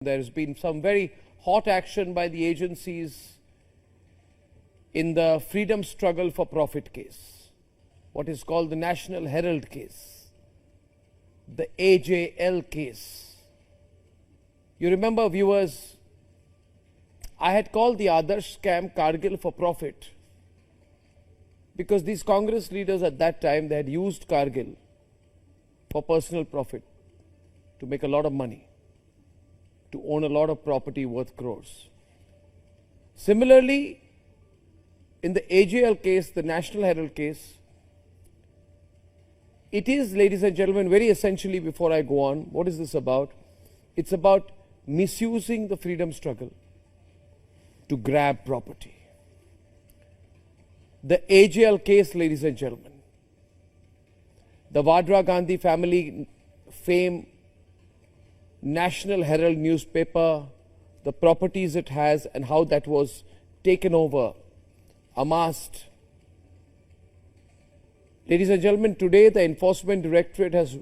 There has been some very hot action by the agencies in the freedom struggle for profit case, what is called the National Herald case, the AJL case. You remember, viewers, I had called the Adarsh scam Kargil for profit because these Congress leaders at that time, they had used Kargil for personal profit, to make a lot of money, to own a lot of property worth crores. Similarly, in the AJL case, the National Herald case, it is, ladies and gentlemen, very essentially, before I go on, what is this about? It's about misusing the freedom struggle to grab property. The AJL case, ladies and gentlemen, the Vadra Gandhi family fame, National Herald newspaper, the properties it has and how that was taken over, amassed. Ladies and gentlemen, today the Enforcement Directorate has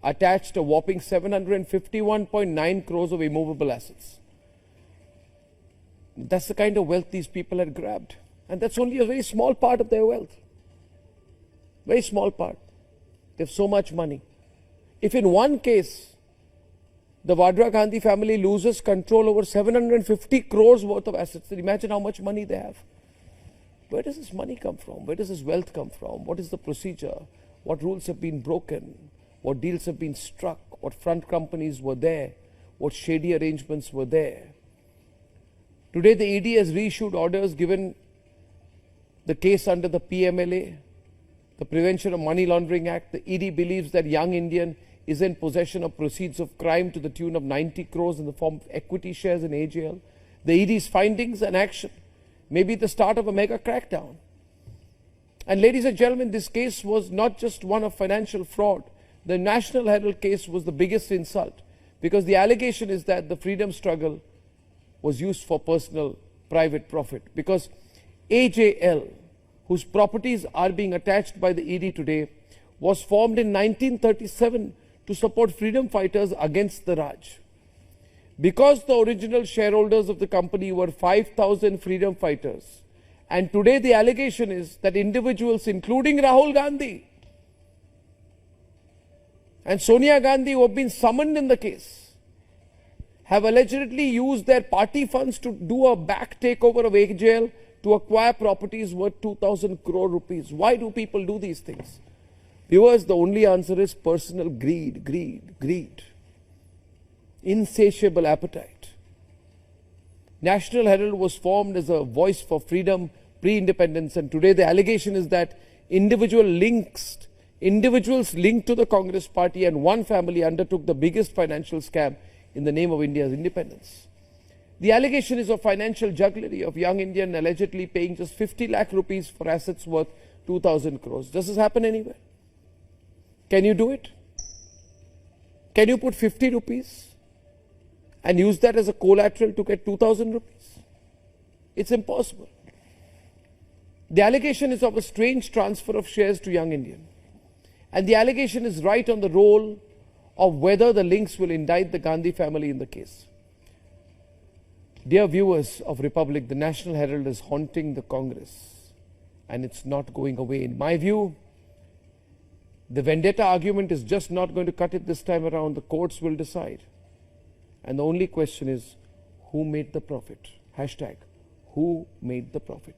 attached a whopping 751.9 crores of immovable assets. That's the kind of wealth these people had grabbed. And that's only a very small part of their wealth. Very small part. They have so much money. If in one case, the Vadra Gandhi family loses control over 750 crores worth of assets, then imagine how much money they have. Where does this money come from? Where does this wealth come from? What is the procedure? What rules have been broken? What deals have been struck? What front companies were there? What shady arrangements were there? Today the ED has reissued orders given the case under the PMLA, the Prevention of Money Laundering Act. The ED believes that young Indian is in possession of proceeds of crime to the tune of 90 crores in the form of equity shares in AJL. The ED's findings and action may be the start of a mega crackdown. And ladies and gentlemen, this case was not just one of financial fraud. The National Herald case was the biggest insult because the allegation is that the freedom struggle was used for personal private profit. Because AJL, whose properties are being attached by the ED today, was formed in 1937 to support freedom fighters against the Raj. Because the original shareholders of the company were 5,000 freedom fighters, and today the allegation is that individuals including Rahul Gandhi and Sonia Gandhi, who have been summoned in the case, have allegedly used their party funds to do a back takeover of AJL to acquire properties worth 2,000 crore rupees. Why do people do these things? Viewers, the only answer is personal greed, greed. Insatiable appetite. National Herald was formed as a voice for freedom pre-independence, and today the allegation is that individuals linked to the Congress party and one family undertook the biggest financial scam in the name of India's independence. The allegation is of financial jugglery of young Indian allegedly paying just 50 lakh rupees for assets worth 2,000 crores. Does this happen anywhere? Can you do it? Can you put 50 rupees and use that as a collateral to get 2,000 rupees? It's impossible. The allegation is of a strange transfer of shares to young Indian. And the allegation is right on the roll of whether the links will indict the Gandhi family in the case. Dear viewers of Republic, the National Herald is haunting the Congress and it's not going away. In my view, the vendetta argument is just not going to cut it this time around. The courts will decide. And the only question is, who made the profit? Hashtag, who made the profit?